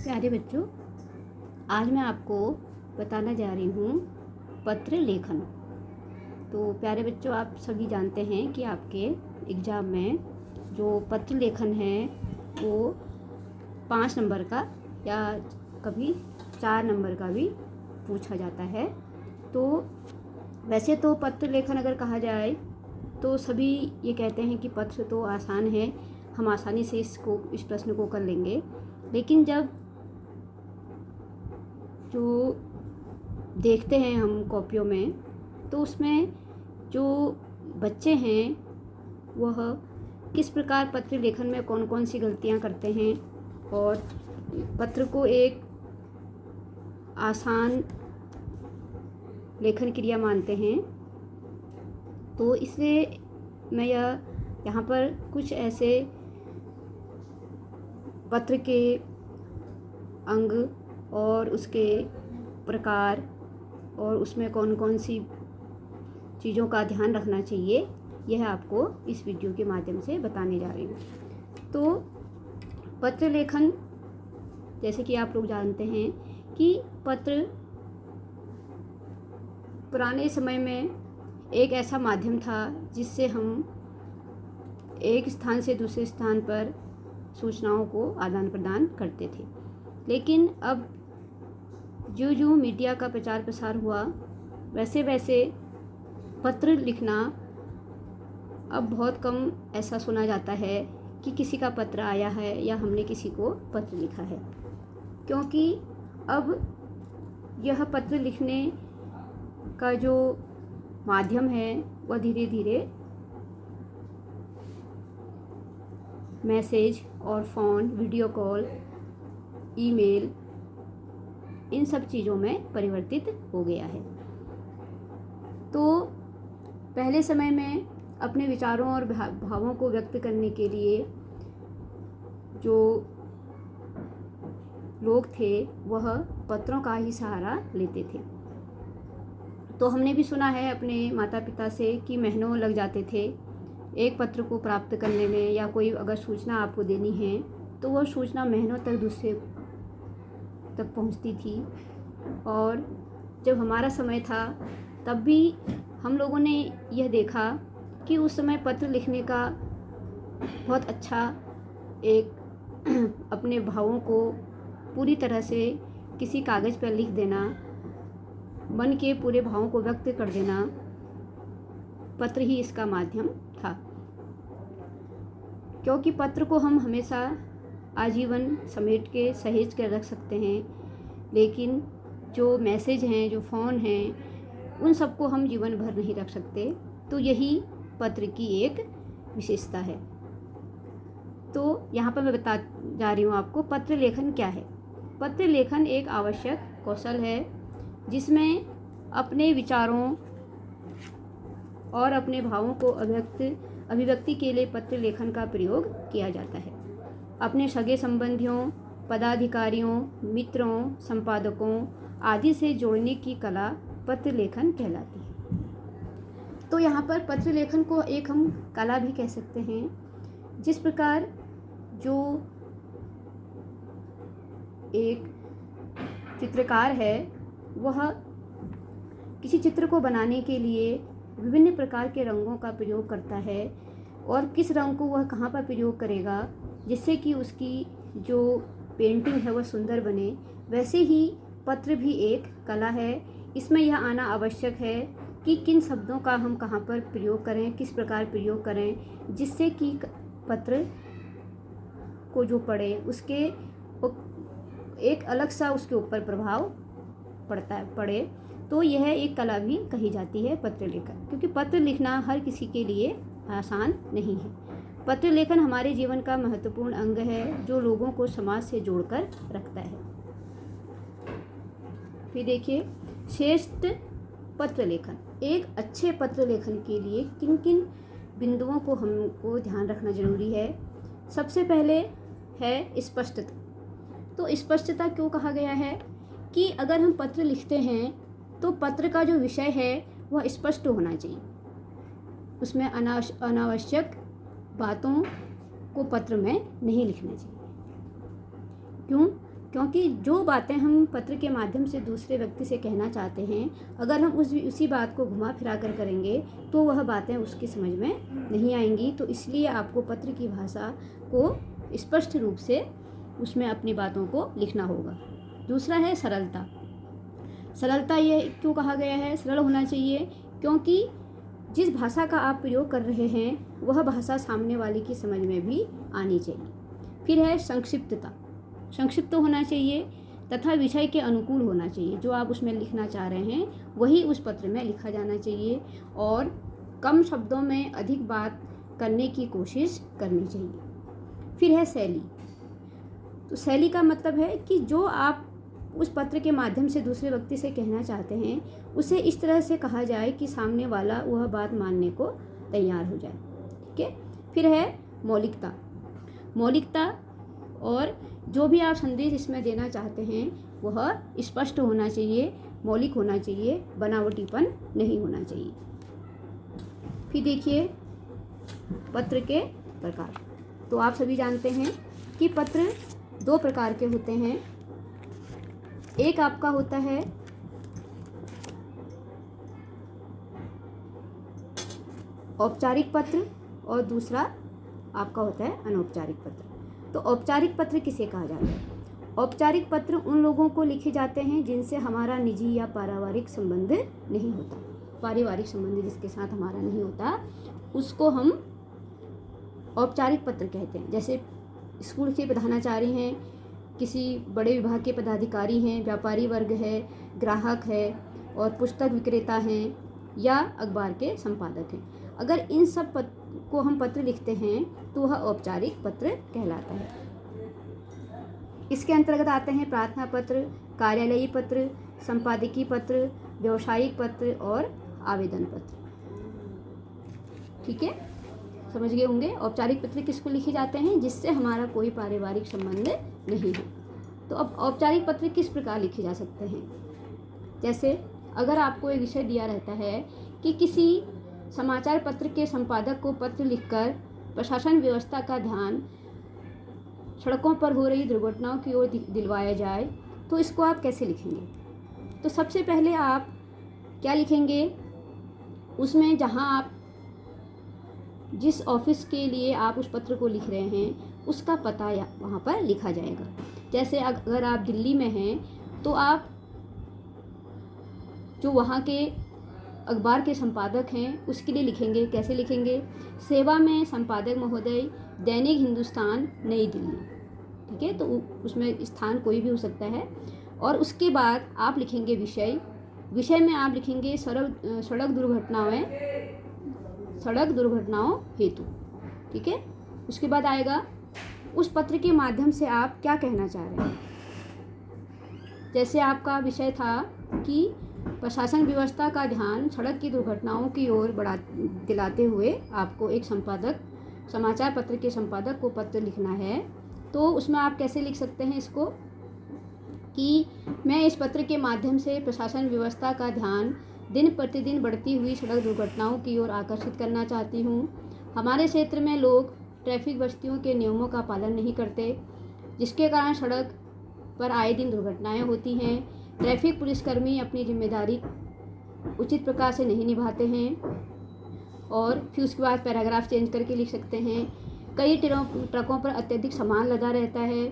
प्यारे बच्चों, आज मैं आपको बताना जा रही हूँ पत्र लेखन। तो प्यारे बच्चों, आप सभी जानते हैं कि आपके एग्ज़ाम में जो पत्र लेखन है वो 5 नंबर का या कभी 4 नंबर का भी पूछा जाता है। तो वैसे तो पत्र लेखन अगर कहा जाए तो सभी ये कहते हैं कि पत्र तो आसान है, हम आसानी से इस प्रश्न को कर लेंगे। लेकिन जब जो देखते हैं हम कॉपियों में, तो उसमें जो बच्चे हैं वह किस प्रकार पत्र लेखन में कौन कौन सी गलतियां करते हैं और पत्र को एक आसान लेखन क्रिया मानते हैं। तो इसलिए मैं यहाँ पर कुछ ऐसे पत्र के अंग और उसके प्रकार और उसमें कौन कौन सी चीज़ों का ध्यान रखना चाहिए, यह आपको इस वीडियो के माध्यम से बताने जा रही हूँ। तो पत्र लेखन, जैसे कि आप लोग जानते हैं कि पत्र पुराने समय में एक ऐसा माध्यम था जिससे हम एक स्थान से दूसरे स्थान पर सूचनाओं को आदान प्रदान करते थे। लेकिन अब जो जो मीडिया का प्रचार प्रसार हुआ, वैसे वैसे पत्र लिखना अब बहुत कम ऐसा सुना जाता है कि किसी का पत्र आया है या हमने किसी को पत्र लिखा है, क्योंकि अब यह पत्र लिखने का जो माध्यम है वह धीरे धीरे मैसेज और फ़ोन, वीडियो कॉल, ईमेल, इन सब चीज़ों में परिवर्तित हो गया है। तो पहले समय में अपने विचारों और भावों को व्यक्त करने के लिए जो लोग थे वह पत्रों का ही सहारा लेते थे। तो हमने भी सुना है अपने माता पिता से कि महीनों लग जाते थे एक पत्र को प्राप्त करने में, या कोई अगर सूचना आपको देनी है तो वह सूचना महीनों तक दूसरे तक पहुंचती थी। और जब हमारा समय था तब भी हम लोगों ने यह देखा कि उस समय पत्र लिखने का बहुत अच्छा एक अपने भावों को पूरी तरह से किसी कागज़ पर लिख देना, मन के पूरे भावों को व्यक्त कर देना, पत्र ही इसका माध्यम था। क्योंकि पत्र को हम हमेशा आजीवन समेट के सहेज कर रख सकते हैं, लेकिन जो मैसेज हैं, जो फ़ोन हैं, उन सबको हम जीवन भर नहीं रख सकते। तो यही पत्र की एक विशेषता है। तो यहाँ पर मैं बता जा रही हूँ आपको पत्र लेखन क्या है। पत्र लेखन एक आवश्यक कौशल है जिसमें अपने विचारों और अपने भावों को अभिव्यक्ति के लिए पत्र लेखन का प्रयोग किया जाता है। अपने सगे संबंधियों, पदाधिकारियों, मित्रों, संपादकों आदि से जोड़ने की कला पत्र लेखन कहलाती है। तो यहाँ पर पत्र लेखन को एक हम कला भी कह सकते हैं। जिस प्रकार जो एक चित्रकार है वह किसी चित्र को बनाने के लिए विभिन्न प्रकार के रंगों का प्रयोग करता है, और किस रंग को वह कहाँ पर प्रयोग करेगा जिससे कि उसकी जो पेंटिंग है वह सुंदर बने, वैसे ही पत्र भी एक कला है। इसमें यह आना आवश्यक है कि किन शब्दों का हम कहाँ पर प्रयोग करें, किस प्रकार प्रयोग करें, जिससे कि पत्र को जो पढ़े उसके एक अलग सा उसके ऊपर प्रभाव पड़े। तो यह एक कला भी कही जाती है पत्र लेखन, क्योंकि पत्र लिखना हर किसी के लिए आसान नहीं है। पत्र लेखन हमारे जीवन का महत्वपूर्ण अंग है जो लोगों को समाज से जोड़कर रखता है। फिर देखिए, श्रेष्ठ पत्र लेखन। एक अच्छे पत्र लेखन के लिए किन किन बिंदुओं को हमको ध्यान रखना जरूरी है। सबसे पहले है स्पष्टता। तो स्पष्टता क्यों कहा गया है कि अगर हम पत्र लिखते हैं तो पत्र का जो विषय है वह स्पष्ट होना चाहिए। उसमें अनावश्यक बातों को पत्र में नहीं लिखना चाहिए। क्यों? क्योंकि जो बातें हम पत्र के माध्यम से दूसरे व्यक्ति से कहना चाहते हैं, अगर हम उसी बात को घुमा फिरा कर करेंगे तो वह बातें उसकी समझ में नहीं आएंगी। तो इसलिए आपको पत्र की भाषा को स्पष्ट रूप से उसमें अपनी बातों को लिखना होगा। दूसरा है सरलता। सरलता ये क्यों कहा गया है? सरल होना चाहिए, क्योंकि जिस भाषा का आप प्रयोग कर रहे हैं वह भाषा सामने वाले की समझ में भी आनी चाहिए। फिर है संक्षिप्तता। संक्षिप्त होना चाहिए तथा विषय के अनुकूल होना चाहिए। जो आप उसमें लिखना चाह रहे हैं वही उस पत्र में लिखा जाना चाहिए और कम शब्दों में अधिक बात करने की कोशिश करनी चाहिए। फिर है शैली। तो शैली का मतलब है कि जो आप उस पत्र के माध्यम से दूसरे व्यक्ति से कहना चाहते हैं उसे इस तरह से कहा जाए कि सामने वाला वह बात मानने को तैयार हो जाए। ठीक है। फिर है मौलिकता। मौलिकता और जो भी आप संदेश इसमें देना चाहते हैं वह स्पष्ट होना चाहिए, मौलिक होना चाहिए, बनावटीपन नहीं होना चाहिए। फिर देखिए पत्र के प्रकार। तो आप सभी जानते हैं कि पत्र दो प्रकार के होते हैं। एक आपका होता है औपचारिक पत्र और दूसरा आपका होता है अनौपचारिक पत्र। तो औपचारिक पत्र किसे कहा जाता है? औपचारिक पत्र उन लोगों को लिखे जाते हैं जिनसे हमारा निजी या पारिवारिक संबंध नहीं होता। पारिवारिक संबंध जिसके साथ हमारा नहीं होता उसको हम औपचारिक पत्र कहते हैं। जैसे स्कूल के प्रधानाचार्य हैं, किसी बड़े विभाग के पदाधिकारी हैं, व्यापारी वर्ग है, ग्राहक है और पुस्तक विक्रेता हैं या अखबार के संपादक हैं। अगर इन सब को हम पत्र लिखते हैं तो वह औपचारिक पत्र कहलाता है। इसके अंतर्गत आते हैं प्रार्थना पत्र, कार्यालयी पत्र, संपादकीय पत्र, व्यावसायिक पत्र और आवेदन पत्र। ठीक है, समझ गए होंगे। औपचारिक पत्र किसको लिखे जाते हैं? जिससे हमारा कोई पारिवारिक संबंध नहीं है। तो अब औपचारिक पत्र किस प्रकार लिखे जा सकते हैं? जैसे अगर आपको एक विषय दिया रहता है कि किसी समाचार पत्र के संपादक को पत्र लिखकर प्रशासन व्यवस्था का ध्यान सड़कों पर हो रही दुर्घटनाओं की ओर दिलवाया जाए, तो इसको आप कैसे लिखेंगे? तो सबसे पहले आप क्या लिखेंगे? उसमें जहां आप जिस ऑफिस के लिए आप उस पत्र को लिख रहे हैं उसका पता या वहाँ पर लिखा जाएगा। जैसे अगर आप दिल्ली में हैं तो आप जो वहाँ के अखबार के संपादक हैं उसके लिए लिखेंगे। कैसे लिखेंगे? सेवा में संपादक महोदय, दैनिक हिंदुस्तान, नई दिल्ली। ठीक है, तो उसमें स्थान कोई भी हो सकता है। और उसके बाद आप लिखेंगे विषय। विषय में आप लिखेंगे सड़क दुर्घटनाओं हेतु। ठीक है, उसके बाद आएगा उस पत्र के माध्यम से आप क्या कहना चाह रहे हैं। जैसे आपका विषय था कि प्रशासन व्यवस्था का ध्यान सड़क की दुर्घटनाओं की ओर दिलाते हुए आपको एक समाचार पत्र के संपादक को पत्र लिखना है, तो उसमें आप कैसे लिख सकते हैं इसको कि मैं इस पत्र के माध्यम से प्रशासन व्यवस्था का ध्यान दिन प्रतिदिन बढ़ती हुई सड़क दुर्घटनाओं की ओर आकर्षित करना चाहती हूँ। हमारे क्षेत्र में लोग ट्रैफिक बस्तियों के नियमों का पालन नहीं करते, जिसके कारण सड़क पर आए दिन दुर्घटनाएं होती हैं। ट्रैफिक पुलिसकर्मी अपनी जिम्मेदारी उचित प्रकार से नहीं निभाते हैं। और फिर उसके बाद पैराग्राफ चेंज करके लिख सकते हैं। कई ट्रकों पर अत्यधिक सामान लदा रहता है,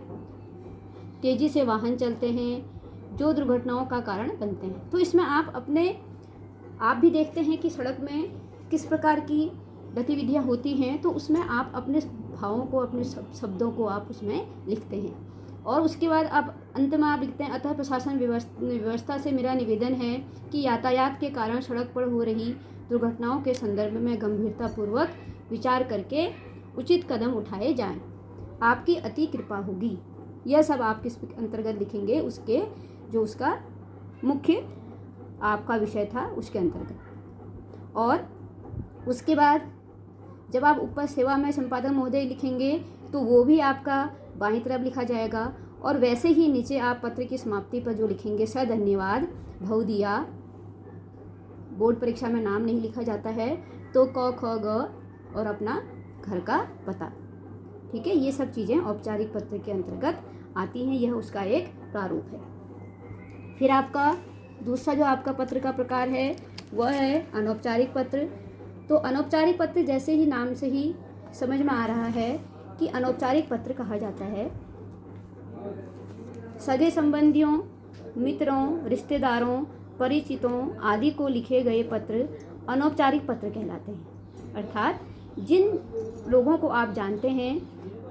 तेज़ी से वाहन चलते हैं जो दुर्घटनाओं का कारण बनते हैं। तो इसमें आप भी देखते हैं कि सड़क में किस प्रकार की गतिविधियां होती हैं, तो उसमें आप अपने भावों को, अपने शब्दों को आप उसमें लिखते हैं। और उसके बाद आप अंत में आप लिखते हैं, अतः प्रशासन व्यवस्था से मेरा निवेदन है कि यातायात के कारण सड़क पर हो रही दुर्घटनाओं के संदर्भ में गंभीरतापूर्वक विचार करके उचित कदम उठाए जाएं। आपकी अति कृपा होगी। यह सब आप किस अंतर्गत लिखेंगे? उसका मुख्य आपका विषय था उसके अंतर्गत। और उसके बाद जब आप ऊपर सेवा में संपादक महोदय लिखेंगे तो वो भी आपका बाईं तरफ लिखा जाएगा। और वैसे ही नीचे आप पत्र की समाप्ति पर जो लिखेंगे, धन्यवाद भवदीया। बोर्ड परीक्षा में नाम नहीं लिखा जाता है, तो क ख ग और अपना घर का पता। ठीक है, ये सब चीज़ें औपचारिक पत्र के अंतर्गत आती हैं, यह उसका एक प्रारूप है। फिर आपका दूसरा जो आपका पत्र का प्रकार है वह है अनौपचारिक पत्र। तो अनौपचारिक पत्र जैसे ही नाम से ही समझ में आ रहा है कि अनौपचारिक पत्र कहा जाता है सगे संबंधियों, मित्रों, रिश्तेदारों, परिचितों आदि को लिखे गए पत्र अनौपचारिक पत्र कहलाते हैं। अर्थात जिन लोगों को आप जानते हैं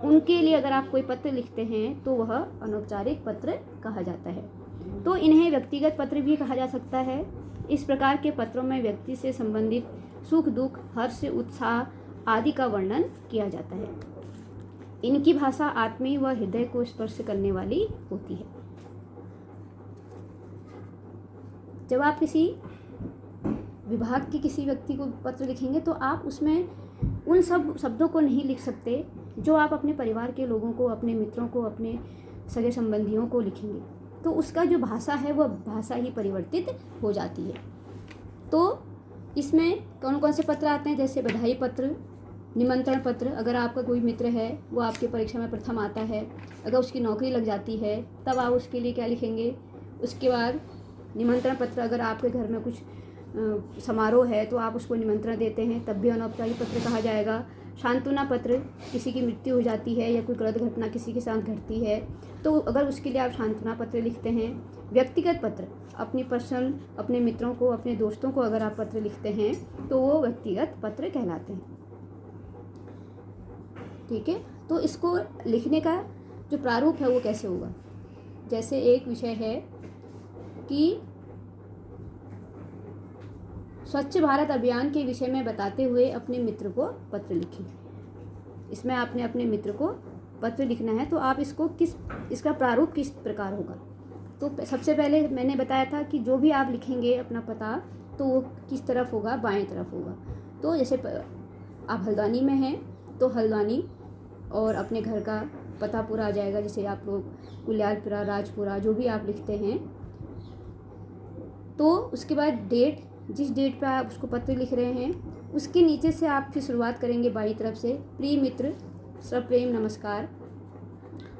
उनके लिए अगर आप कोई पत्र लिखते हैं तो वह अनौपचारिक पत्र कहा जाता है। तो इन्हें व्यक्तिगत पत्र भी कहा जा सकता है। इस प्रकार के पत्रों में व्यक्ति से संबंधित सुख दुख, हर्ष, उत्साह आदि का वर्णन किया जाता है। इनकी भाषा आत्मीय व हृदय को स्पर्श करने वाली होती है। जब आप किसी विभाग के किसी व्यक्ति को पत्र लिखेंगे तो आप उसमें उन सब शब्दों को नहीं लिख सकते जो आप अपने परिवार के लोगों को, अपने मित्रों को, अपने सगे संबंधियों को लिखेंगे। तो उसका जो भाषा है वह भाषा ही परिवर्तित हो जाती है। तो इसमें कौन कौन से पत्र आते हैं, जैसे बधाई पत्र, निमंत्रण पत्र। अगर आपका कोई मित्र है वो आपके परीक्षा में प्रथम आता है, अगर उसकी नौकरी लग जाती है तब आप उसके लिए क्या लिखेंगे। उसके बाद निमंत्रण पत्र, अगर आपके घर में कुछ समारोह है तो आप उसको निमंत्रण देते हैं, तब भी अनौपचारिक पत्र कहा जाएगा। सांत्वना पत्र, किसी की मृत्यु हो जाती है या कोई गलत घटना किसी के साथ घटती है तो अगर उसके लिए आप सांत्वना पत्र लिखते हैं। व्यक्तिगत पत्र, अपनी पर्सनल, अपने मित्रों को, अपने दोस्तों को अगर आप पत्र लिखते हैं तो वो व्यक्तिगत पत्र कहलाते हैं। ठीक है, तो इसको लिखने का जो प्रारूप है वो कैसे होगा। जैसे एक विषय है कि स्वच्छ भारत अभियान के विषय में बताते हुए अपने मित्र को पत्र लिखें। इसमें आपने अपने मित्र को पत्र लिखना है तो आप इसका प्रारूप किस प्रकार होगा। तो सबसे पहले मैंने बताया था कि जो भी आप लिखेंगे अपना पता तो वो किस तरफ होगा, बाएं तरफ होगा। तो जैसे आप हल्द्वानी में हैं तो हल्द्वानी और अपने घर का पता पूरा आ जाएगा। जैसे आप लोग कुलियालपुरा, राजपुरा जो भी आप लिखते हैं तो उसके बाद डेट, जिस डेट पे आप उसको पत्र लिख रहे हैं उसके नीचे से आप फिर शुरुआत करेंगे बाईं तरफ से। प्रिय मित्र, सप्रेम नमस्कार,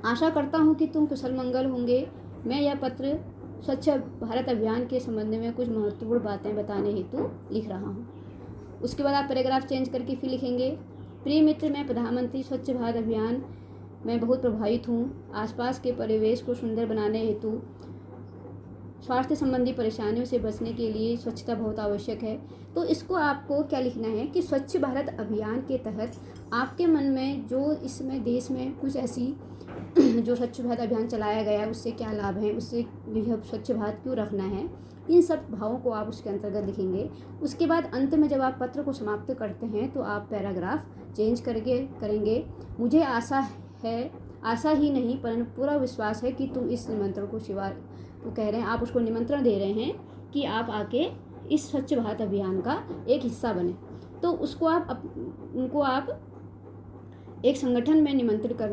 आशा करता हूँ कि तुम कुशल मंगल होंगे। मैं यह पत्र स्वच्छ भारत अभियान के संबंध में कुछ महत्वपूर्ण बातें बताने हेतु लिख रहा हूँ। उसके बाद आप पैराग्राफ चेंज करके फिर लिखेंगे, प्रिय मित्र, मैं प्रधानमंत्री स्वच्छ भारत अभियान में बहुत प्रभावित हूँ। आसपास के परिवेश को सुंदर बनाने हेतु स्वास्थ्य संबंधी परेशानियों से बचने के लिए स्वच्छता बहुत आवश्यक है। तो इसको आपको क्या लिखना है कि स्वच्छ भारत अभियान के तहत आपके मन में जो इसमें देश में कुछ ऐसी जो स्वच्छ भारत अभियान चलाया गया है उससे क्या लाभ है, उससे यह स्वच्छ भारत क्यों रखना है, इन सब भावों को आप उसके अंतर्गत लिखेंगे। उसके बाद अंत में जब आप पत्र को समाप्त करते हैं तो आप पैराग्राफ चेंज करेंगे। मुझे आशा ही नहीं परंतु पूरा विश्वास है कि तुम इस निमंत्रण को स्वीकार, तो कह रहे हैं आप उसको निमंत्रण दे रहे हैं कि आप आके इस स्वच्छ भारत अभियान का एक हिस्सा बने। तो उसको उनको आप एक संगठन में निमंत्रित कर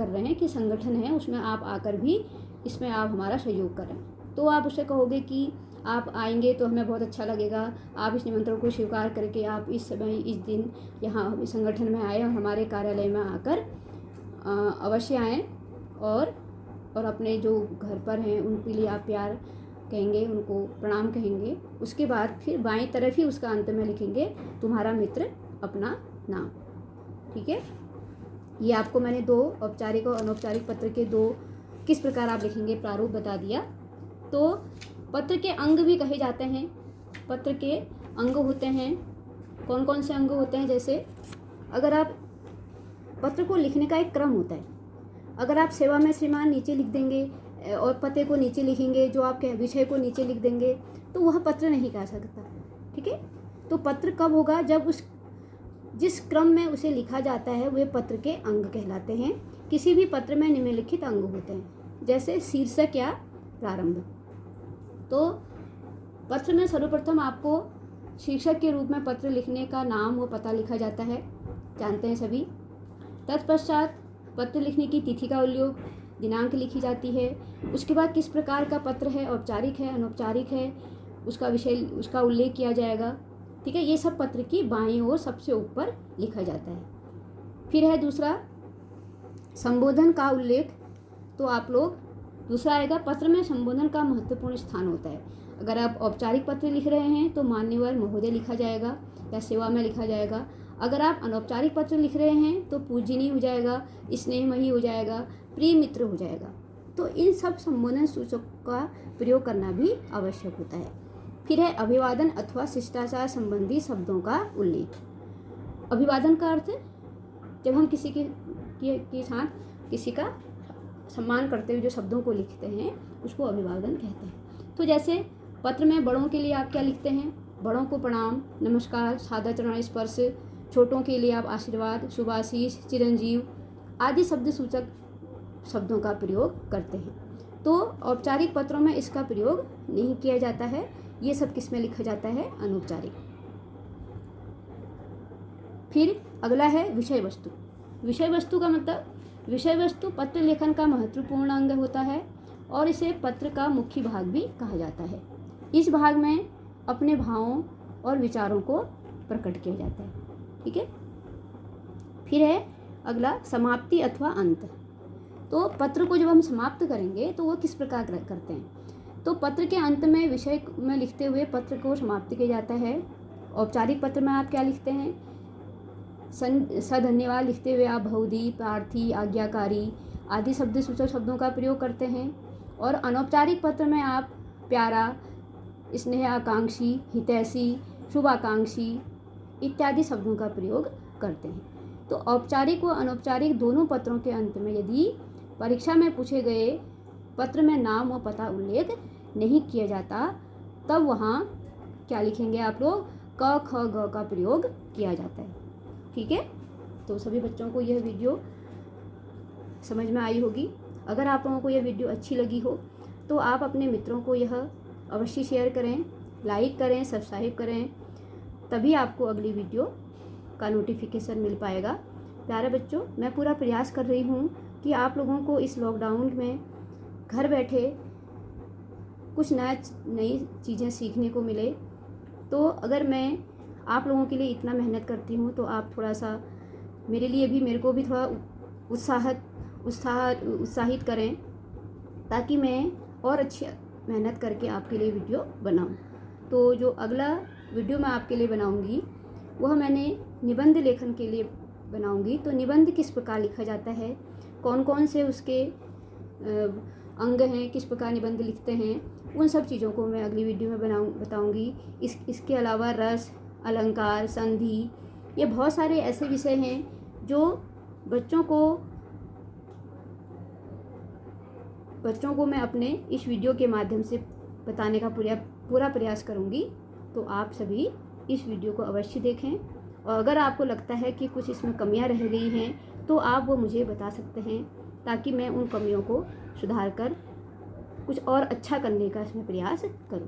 रहे हैं कि संगठन है उसमें आप आकर भी इसमें आप हमारा सहयोग करें। तो आप उससे कहोगे कि आप आएंगे तो हमें बहुत अच्छा लगेगा, आप इस निमंत्रण को स्वीकार करके आप इस समय इस दिन यहाँ इस संगठन में आए और हमारे कार्यालय में आकर अवश्य आएँ और अपने जो घर पर हैं उनके लिए आप प्यार कहेंगे, उनको प्रणाम कहेंगे। उसके बाद फिर बाईं तरफ ही उसका अंत में लिखेंगे तुम्हारा मित्र, अपना नाम। ठीक है, ये आपको मैंने दो औपचारिक और अनौपचारिक पत्र के दो किस प्रकार आप लिखेंगे प्रारूप बता दिया। तो पत्र के अंग भी कहे जाते हैं। पत्र के अंग होते हैं, कौन कौन से अंग होते हैं, जैसे अगर आप पत्र को लिखने का एक क्रम होता है। अगर आप सेवा में श्रीमान नीचे लिख देंगे और पते को नीचे लिखेंगे, जो आपके विषय को नीचे लिख देंगे तो वह पत्र नहीं कह सकता। ठीक है, तो पत्र कब होगा, जब जिस क्रम में उसे लिखा जाता है वे पत्र के अंग कहलाते हैं। किसी भी पत्र में निम्नलिखित अंग होते हैं, जैसे शीर्षक या प्रारंभ। तो पत्र में सर्वप्रथम आपको शीर्षक के रूप में पत्र लिखने का नाम व पता लिखा जाता है, जानते हैं सभी। तत्पश्चात पत्र लिखने की तिथि का उल्लेख, दिनांक लिखी जाती है। उसके बाद किस प्रकार का पत्र है, औपचारिक है, अनौपचारिक है, उसका विषय, उसका उल्लेख किया जाएगा। ठीक है, ये सब पत्र की बाईं ओर सबसे ऊपर लिखा जाता है। फिर है दूसरा संबोधन का उल्लेख, तो आप लोग, दूसरा आएगा पत्र में संबोधन का महत्वपूर्ण स्थान होता है। अगर आप औपचारिक पत्र लिख रहे हैं तो मान्यवर महोदय लिखा जाएगा या सेवा में लिखा जाएगा। अगर आप अनौपचारिक पत्र लिख रहे हैं तो पूजनीय हो जाएगा, स्नेहमयी हो जाएगा, प्रिय मित्र हो जाएगा। तो इन सब संबोधन सूचक का प्रयोग करना भी आवश्यक होता है। फिर है अभिवादन अथवा शिष्टाचार संबंधी शब्दों का उल्लेख। अभिवादन का अर्थ, जब हम किसी के साथ किसी का सम्मान करते हुए जो शब्दों को लिखते हैं उसको अभिवादन कहते हैं। तो जैसे पत्र में बड़ों के लिए आप क्या लिखते हैं? बड़ों को प्रणाम, नमस्कार, सादर चरण स्पर्श। छोटों के लिए आप आशीर्वाद, शुभाशीष, चिरंजीव आदि शब्द सूचक शब्दों का प्रयोग करते हैं। तो औपचारिक पत्रों में इसका प्रयोग नहीं किया जाता है। ये सब किस में लिखा जाता है? अनौपचारिक। फिर अगला है विषय वस्तु। विषय वस्तु का मतलब, विषय वस्तु पत्र लेखन का महत्वपूर्ण अंग होता है और इसे पत्र का मुख्य भाग भी कहा जाता है। इस भाग में अपने भावों और विचारों को प्रकट किया जाता है। ठीक है। फिर है अगला समाप्ति अथवा अंत। तो पत्र को जब हम समाप्त करेंगे तो वो किस प्रकार करते हैं? तो पत्र के अंत में विषय में लिखते हुए पत्र को समाप्त किया जाता है। औपचारिक पत्र में आप क्या लिखते हैं? सधन्यवाद लिखते हुए आप बहुधी, प्रार्थी, आज्ञाकारी आदि शब्द सूचक शब्दों का प्रयोग करते हैं। और अनौपचारिक पत्र में आप प्यारा, स्नेह आकांक्षी, हितैषी, शुभाकांक्षी इत्यादि शब्दों का प्रयोग करते हैं। तो औपचारिक व अनौपचारिक दोनों पत्रों के अंत में यदि परीक्षा में पूछे गए पत्र में नाम व पता उल्लेख नहीं किया जाता तब वहाँ क्या लिखेंगे आप लोग? क, ख, ग का प्रयोग किया जाता है। ठीक है। तो सभी बच्चों को यह वीडियो समझ में आई होगी। अगर आप लोगों को यह वीडियो अच्छी लगी हो तो आप अपने मित्रों को यह अवश्य शेयर करें, लाइक करें, सब्सक्राइब करें, तभी आपको अगली वीडियो का नोटिफिकेशन मिल पाएगा। प्यारे बच्चों, मैं पूरा प्रयास कर रही हूँ कि आप लोगों को इस लॉकडाउन में घर बैठे कुछ नई चीज़ें सीखने को मिले। तो अगर मैं आप लोगों के लिए इतना मेहनत करती हूँ तो आप थोड़ा सा मेरे को भी थोड़ा उत्साहित करें ताकि मैं और अच्छी मेहनत करके आपके लिए वीडियो बनाऊँ। तो जो अगला वीडियो मैं आपके लिए बनाऊँगी वह मैंने निबंध लेखन के लिए बनाऊँगी। तो निबंध किस प्रकार लिखा जाता है, कौन कौन से उसके अंग हैं, किस प्रकार निबंध लिखते हैं, उन सब चीज़ों को मैं अगली वीडियो में बताऊँगी। इसके अलावा रस, अलंकार, संधि, ये बहुत सारे ऐसे विषय हैं जो बच्चों को मैं अपने इस वीडियो के माध्यम से बताने का पूरा प्रयास करूँगी। तो आप सभी इस वीडियो को अवश्य देखें और अगर आपको लगता है कि कुछ इसमें कमियां रह गई हैं तो आप वो मुझे बता सकते हैं ताकि मैं उन कमियों को सुधार कर कुछ और अच्छा करने का इसमें प्रयास करूँ।